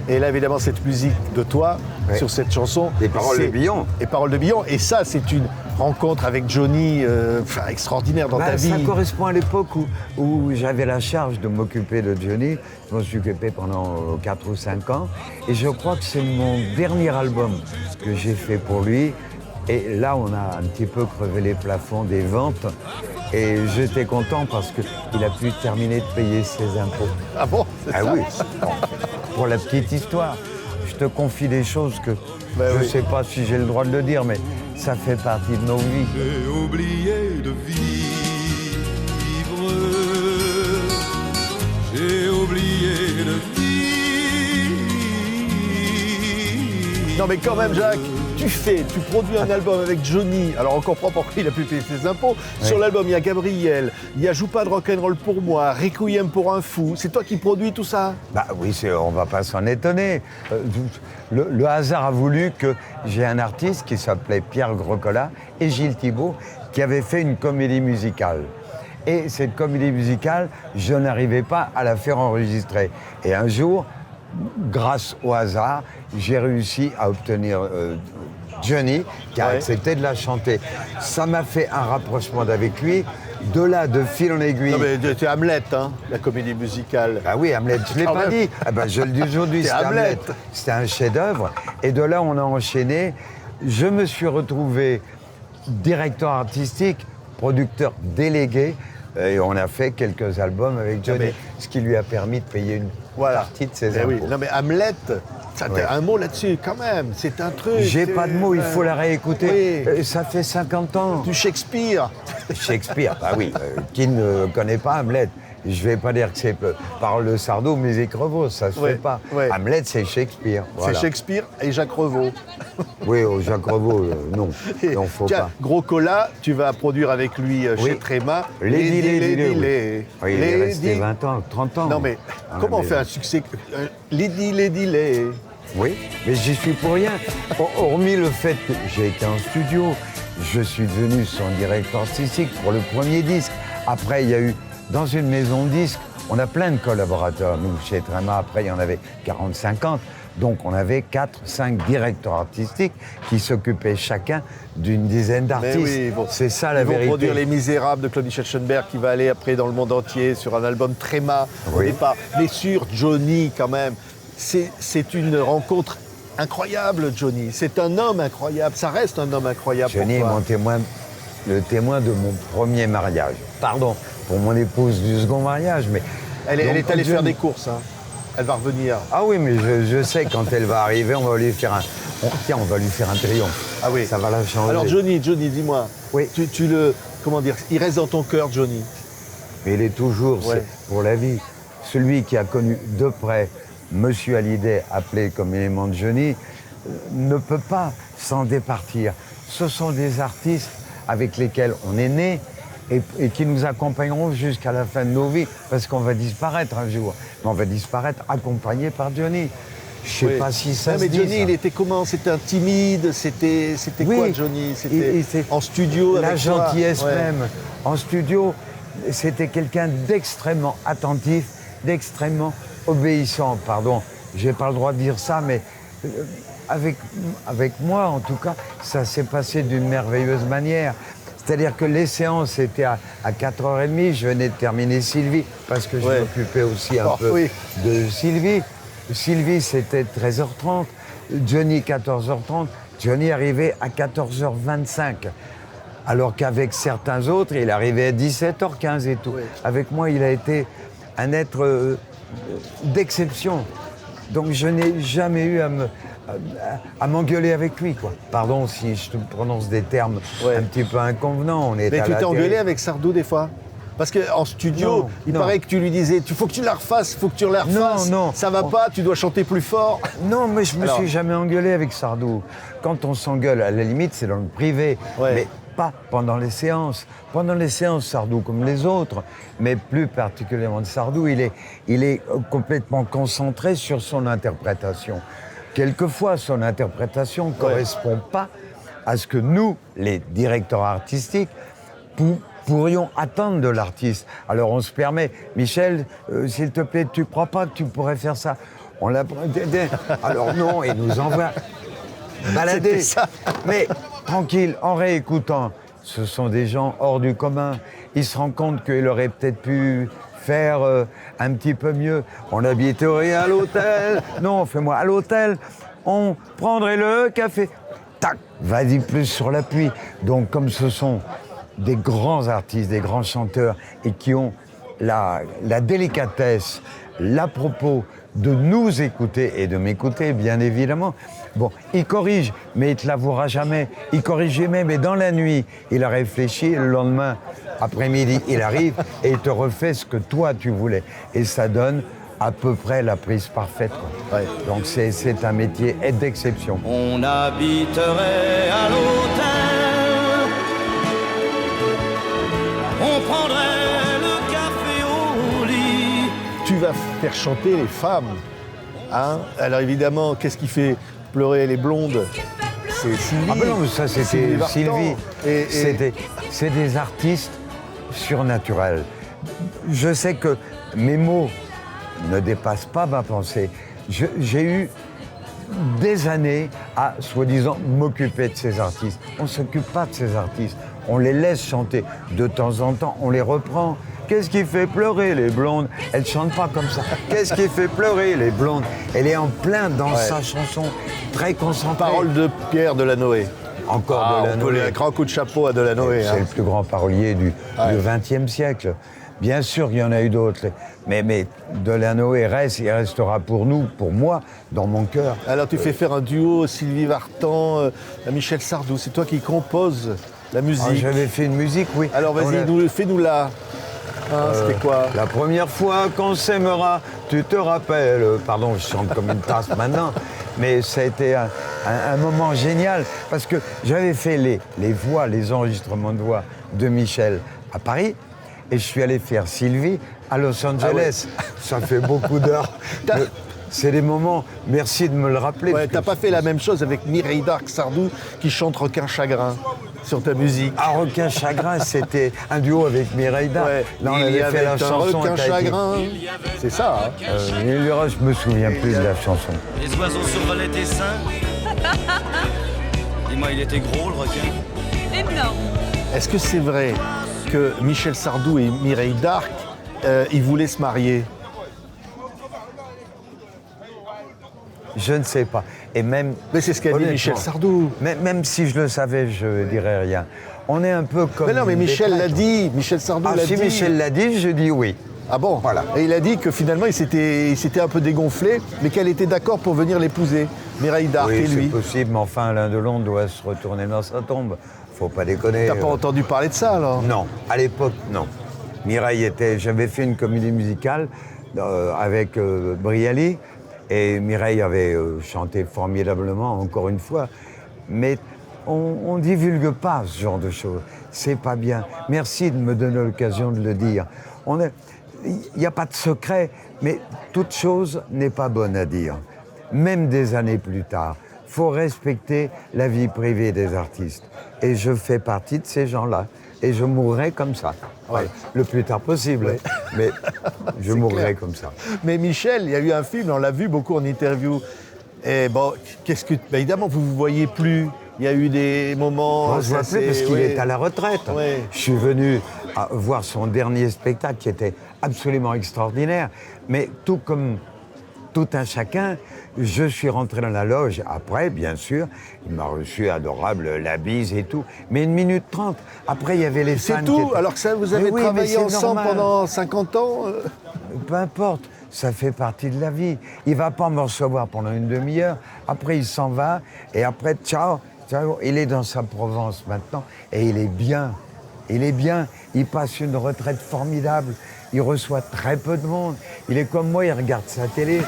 Et là, évidemment, cette musique de toi, Ouais. sur cette chanson. Les paroles de c'est- Billon. Les paroles de Billon. Et ça, c'est une rencontre avec Johnny extraordinaire dans ta vie. Ça correspond à l'époque où j'avais la charge de m'occuper de Johnny. Je m'en suis occupé pendant 4 ou 5 ans. Et je crois que c'est mon dernier album que j'ai fait pour lui. Et là, on a un petit peu crevé les plafonds des ventes. Et j'étais content parce qu'il a pu terminer de payer ses impôts. Ah bon, c'est Ah ça. oui, bon, pour la petite histoire, je te confie des choses que je ne oui. sais pas si j'ai le droit de le dire, mais ça fait partie de nos vies. J'ai oublié de vivre. J'ai oublié de vivre. Non mais quand même, Jacques, tu produis un album avec Johnny. Alors on comprend pourquoi il a pu payer ses impôts. Sur l'album, il y a Gabriel, il y a Joue pas de rock'n'roll pour moi, Requiem pour un fou. C'est toi qui produis tout ça? Bah oui, on va pas s'en étonner. Le hasard a voulu que j'ai un artiste qui s'appelait Pierre Grocola et Gilles Thibault qui avait fait une comédie musicale. Et cette comédie musicale, je n'arrivais pas à la faire enregistrer. Et un jour, grâce au hasard, j'ai réussi à obtenir Johnny, qui a Ouais. accepté de la chanter. Ça m'a fait un rapprochement avec lui. De là, de fil en aiguille. Non mais c'est Hamlet, hein, la comédie musicale. Ah oui, Hamlet, je ne l'ai Quand pas même. dit. Ah ben, je le dis aujourd'hui, C'est c'était Hamlet. Hamlet. C'était un chef-d'œuvre. Et de là, on a enchaîné. Je me suis retrouvé directeur artistique, producteur délégué. Et on a fait quelques albums avec Johnny, mais- ce qui lui a permis de payer une partie de ses Eh impôts. oui. Non mais Hamlet, ça, Ouais. un mot là-dessus quand même, c'est un truc. J'ai c'est- pas de mots, il faut la réécouter. Oui. Ça fait 50 ans. Du Shakespeare. Shakespeare, bah oui, qui ne connaît pas Hamlet? Je ne vais pas dire que c'est parole de Sardou, musique Revaux, ça se Ouais, fait pas. ouais. Hamlet, c'est Shakespeare. Voilà. C'est Shakespeare et Jacques Revaux. Oui, Jacques Revaux, non. Non, faut Tiens, pas. Gros Cola, tu vas produire avec lui Oui. chez Tréma. Lady, Lady. Oui, il est resté 20 ans, 30 ans. Non mais dans la comment on maison. fait un succès Lady, Lady. Oui, mais j'y suis pour rien. Hormis le fait que j'ai été en studio, je suis devenu son directeur artistique pour le premier disque. Après, il y a eu, dans une maison de disques, on a plein de collaborateurs. Nous, chez Tréma, après, il y en avait 40-50. Donc, on avait 4-5 directeurs artistiques qui s'occupaient chacun d'une dizaine Mais d'artistes. oui, bon. C'est ça la Ils vont vérité. produire Les Misérables de Claudie Schetchenberg qui va aller après dans le monde entier sur un album Tréma au Oui. départ. Mais sur Johnny quand même, c'est une rencontre incroyable, Johnny. C'est un homme incroyable, ça reste un homme incroyable Johnny est pour toi. mon témoin, le témoin de mon premier mariage. Pardon pour mon épouse du second mariage, mais... Elle Donc, est allée Johnny- faire des courses, hein. Elle va revenir. Ah oui, mais je sais quand elle va arriver, on va lui faire on va lui faire un triomphe. Ah oui. Ça va la changer. Alors Johnny, dis-moi, Oui. tu le, comment dire, il reste dans ton cœur, Johnny. Mais il est toujours, Ouais. c'est pour la vie, celui qui a connu de près Monsieur Hallyday, appelé comme élément de Johnny, ne peut pas s'en départir. Ce sont des artistes avec lesquels on est né et qui nous accompagneront jusqu'à la fin de nos vies, parce qu'on va disparaître un jour. Mais on va disparaître accompagné par Johnny. Je sais Oui. pas si ça Non, se mais dit, Johnny, ça. il était comment? C'était un timide, c'était Oui. quoi Johnny? C'était Il- c'est en studio la avec toi? gentillesse Ouais. même. En studio, c'était quelqu'un d'extrêmement attentif, d'extrêmement obéissant. Pardon, j'ai pas le droit de dire ça, mais avec moi, en tout cas, ça s'est passé d'une merveilleuse manière. C'est-à-dire que les séances étaient à 4h30, je venais de terminer Sylvie, parce que je Ouais. m'occupais aussi un Oh, peu oui. de Sylvie. Sylvie, c'était 13h30, Johnny 14h30, Johnny arrivait à 14h25. Alors qu'avec certains autres, il arrivait à 17h15 et tout. Oui. Avec moi, il a été un être d'exception. Donc je n'ai jamais eu à m'engueuler avec lui, quoi. Pardon si je te prononce des termes Ouais. un petit peu inconvenants. On est Mais à tu la t'es télé. engueulé avec Sardou des fois? Parce qu'en studio, Non, il non. paraît que tu lui disais, faut que tu la refasses, faut que tu la refasses. Non. Ça va pas, tu dois chanter plus fort. Non, mais je me Alors- suis jamais engueulé avec Sardou. Quand on s'engueule, à la limite, c'est dans le privé. Ouais. Mais pas pendant les séances. Pendant les séances, Sardou, comme les autres, mais plus particulièrement de Sardou, il est complètement concentré sur son interprétation. quelquefois, son interprétation ne correspond pas à ce que nous, les directeurs artistiques, pourrions attendre de l'artiste. Alors on se permet, Michel, s'il te plaît, tu ne crois pas que tu pourrais faire ça? On l'a. Alors non, il nous envoie balader. Ça. Mais tranquille, en réécoutant, ce sont des gens hors du commun. Ils se rendent compte qu'il aurait peut-être pu faire un petit peu mieux. On habiterait à l'hôtel. Non, fais-moi à l'hôtel. On prendrait le café. Tac, vas-y plus sur l'appui. Donc comme ce sont des grands artistes, des grands chanteurs et qui ont la délicatesse, l'à-propos de nous écouter et de m'écouter, bien évidemment. Bon, il corrige, mais il te l'avouera jamais. Il corrige jamais, mais dans la nuit, il a réfléchi, le lendemain, après-midi, il arrive et il te refait ce que toi, tu voulais. Et ça donne à peu près la prise parfaite, quoi. Ouais. Donc c'est un métier d'exception. On habiterait à l'hôtel, on prendrait le café au lit. Tu vas faire chanter les femmes. Hein? Alors évidemment, qu'est-ce qui fait pleurer les blondes? C'est Sylvie. Ah ben non, mais ça c'était Vartan. Sylvie. Et- C'est des artistes surnaturels. Je sais que mes mots ne dépassent pas ma pensée. J'ai eu des années à, soi-disant, m'occuper de ces artistes. On ne s'occupe pas de ces artistes. On les laisse chanter. De temps en temps, on les reprend. Qu'est-ce qui fait pleurer les blondes? Elle ne chante pas comme ça. Qu'est-ce qui fait pleurer les blondes? Elle est en plein dans sa chanson, très concentrée. Parole de Pierre Delanoë. Encore On peut Delanoë. un grand coup de chapeau à Delanoë. C'est Hein. le plus grand parolier du XXe siècle. Bien sûr qu'il y en a eu d'autres, mais Delanoë reste, il restera pour nous, pour moi, dans mon cœur. Alors tu fais faire un duo Sylvie Vartan, Michel Sardou. C'est toi qui composes la musique. Ah, j'avais fait une musique, oui. Alors On a- vas-y, fais-nous la. Hein, c'était quoi? La première fois qu'on s'aimera, tu te rappelles. Pardon, je chante comme une tasse maintenant, mais ça a été un moment génial parce que j'avais fait les voix, les enregistrements de voix de Michel à Paris et je suis allé faire Sylvie à Los Angeles. Ça fait beaucoup d'heures. Mais c'est des moments, merci de me le rappeler. Ouais, parce t'as que pas fait la même chose avec Mireille Darc Sardou qui chante Requin Chagrin sur ta musique. Ah, Requin Chagrin, c'était un duo avec Mireille Darc. Ouais. Là, on Il y avait fait avait la un chanson. requin qui a été- chagrin. C'est ça, hein? Il y aura, je me souviens plus de la chanson. Les oiseaux survolaient tes seins. Dis-moi, il était gros le requin. Énorme. Est-ce que c'est vrai que Michel Sardou et Mireille Darc, ils voulaient se marier? Je ne sais pas. Et même. Mais c'est ce qu'a dit honnêtement, Michel Sardou. Même si je le savais, je ne dirais rien. On est un peu comme. Mais non, mais des Michel l'a prêtres. dit. Michel Sardou Ah, l'a si dit. Michel l'a dit, je dis oui. Ah bon? Voilà. Et il a dit que finalement, il s'était un peu dégonflé, mais qu'elle était d'accord pour venir l'épouser. Mireille Darc Oui, et c'est lui. possible, mais enfin, l'un de l'autre doit se retourner dans sa tombe. Faut pas déconner. T'as pas entendu parler de ça, alors? Non, à l'époque, non. Mireille était. J'avais fait une comédie musicale avec Brialy, et Mireille avait chanté formidablement, encore une fois. Mais on ne divulgue pas ce genre de choses. C'est pas bien. Merci de me donner l'occasion de le dire. Il n'y a pas de secret, mais toute chose n'est pas bonne à dire. Même des années plus tard. Il faut respecter la vie privée des artistes. Et je fais partie de ces gens-là. Et je mourrai comme ça. Voilà. Le plus tard possible. Mais je mourrai clair. comme ça. Mais Michel, il y a eu un film, on l'a vu beaucoup en interview. Et bon, qu'est-ce que. Ben évidemment, vous ne vous voyez plus. Il y a eu des moments. Moi, je vois plus parce qu'il ouais. est à la retraite. Ouais. Je suis venu voir son dernier spectacle qui était absolument extraordinaire. Mais tout comme tout un chacun, je suis rentré dans la loge. Après, bien sûr, il m'a reçu adorable, la bise et tout. Mais 1 minute 30. Après, il y avait les fans. C'est qui tout? étaient- Alors que ça, vous Mais avez oui, mais travaillé c'est ensemble normal. pendant 50 ans Peu importe, ça fait partie de la vie. Il va pas me recevoir pendant une demi-heure. Après, il s'en va. Et après, ciao, ciao. Il est dans sa Provence maintenant. Et il est bien. Il est bien. Il passe une retraite formidable. Il reçoit très peu de monde. Il est comme moi, il regarde sa télé.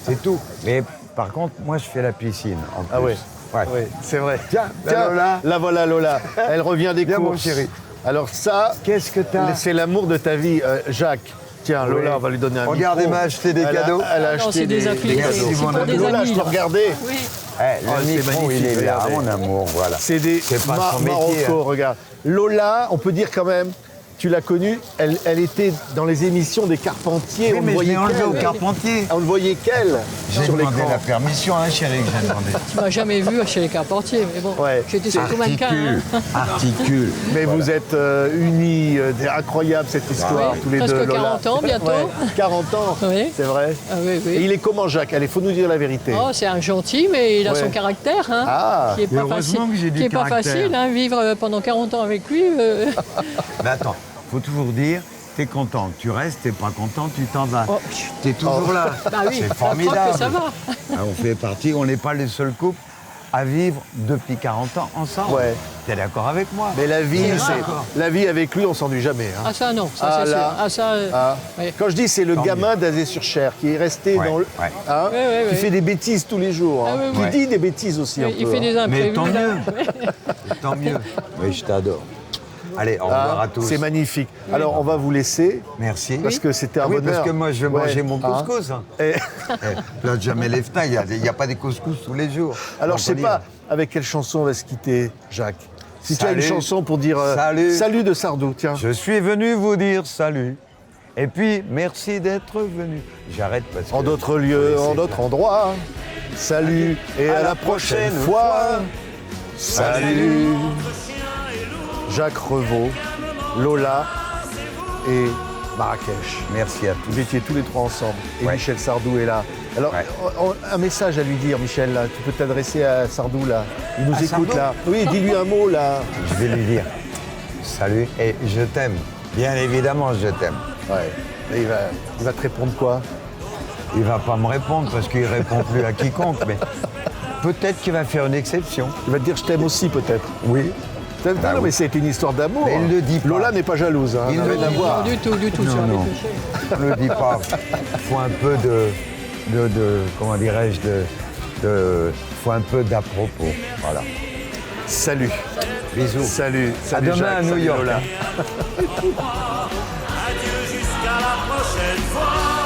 C'est tout. Mais par contre, moi, je fais la piscine. En plus. Ah ouais. Ouais. Oui, c'est vrai. Tiens, la Lola. La voilà Lola. Elle revient des Viens, courses. mon chéri. Alors ça, Qu'est-ce que t'as? c'est l'amour de ta vie. Jacques, Tiens, Lola, on va lui donner un Regardez, micro. m'a acheté des Elle a- cadeaux. Elle a Non, acheté c'est des affiliés, cadeaux. c'est pour des Lola, amis. je te là. regardais. Oui. Le c'est micro, magnifique, il est là, regardez. mon amour, voilà. C'est pas son métier. Marocco, regarde. Lola, on peut dire quand même, tu l'as connue, elle était dans les émissions des Carpentiers. Oui, on ne mais je voyait l'ai enlevé au qu'elle. Carpentier. On ne voyait qu'elle J'ai sur demandé l'écran. la permission, hein, chérie, que j'ai demandé. Tu m'as jamais vu chez les Carpentiers, mais bon, Ouais. j'étais sur tout mannequin. Articule, Hein. articule. Mais vous êtes unis, c'est incroyable cette histoire, Oui, tous les presque deux. Lola. 40 ans bientôt. Ouais, 40 ans, Oui. c'est vrai. Ah oui, oui. Et il est comment Jacques? Allez, faut nous dire la vérité. Oh, c'est un gentil, mais il a Ouais. son caractère, hein, Ah, qui est pas facile. heureusement que j'ai du Qui est pas caractère. facile, hein, vivre pendant 40 ans avec lui. Mais attends, faut toujours dire, t'es content, tu restes, t'es pas content, tu t'en vas. Oh. T'es toujours là. Bah oui, C'est je crois formidable. que ça va. Ah, on fait partie, on n'est pas les seuls couples à vivre depuis 40 ans ensemble. Ouais. T'es d'accord avec moi? mais la vie, C'est rare. la vie avec lui, on s'ennuie jamais. Hein. Ah ça non, ça Ah, c'est sûr. là. Ah ça, Ah. oui. Quand je dis c'est le Tant gamin d'Azé-sur-Cher qui est resté Ouais, dans le. ouais. Hein, Ouais, ouais, qui ouais. fait des bêtises tous les jours. Hein. Ah, oui, Qui oui. dit des bêtises aussi un il peu. fait hein. des imprévus. Mais tant là. mieux. Tant mieux. Oui, je t'adore. Allez, au revoir Ah, à tous. c'est magnifique. Alors on va vous laisser Merci. parce que c'était un Ah oui, bonheur. parce que moi, je vais Ouais. manger mon Hein. couscous. Hein. Et- Là, jamais les fenêtres, il n'y a pas des couscous tous les jours. Alors On je sais peut pas dire. avec quelle chanson on va se quitter, Jacques. Si tu as Salut. une chanson pour dire Salut. de Sardou, tiens. Je suis venu vous dire salut. Et puis, merci d'être venu. J'arrête parce que... En d'autres lieux, Oui, en c'est d'autres clair. endroits. Salut et à la prochaine fois. Salut. Jacques Revaux, Lola et Marrakech. Merci à tous. Vous étiez tous les trois ensemble. Et Ouais. Michel Sardou est là. Alors, Ouais. un message à lui dire, Michel, là. Tu peux t'adresser à Sardou, là. Il nous À écoute, Sardou là. Oui, dis-lui un mot, là. Je vais lui dire salut et je t'aime. Bien évidemment, je t'aime. Ouais. Et il va te répondre quoi? Il va pas me répondre parce qu'il répond plus à quiconque, mais peut-être qu'il va faire une exception. Il va te dire je t'aime aussi, peut-être. Oui. Non, Bah non, oui. mais c'est une histoire d'amour. Mais il le dit pas. Lola n'est pas jalouse. Hein. Il n'a le rien à dit voir. Non, du tout, Non, sur les non. clichés. Ne le dis pas. Faut un peu de comment dirais-je, faut un peu d'à propos. Voilà. Salut. Bisous. Salut. À Salut demain Jacques, à New salut York. Lola. hein. Adieu jusqu'à la prochaine fois.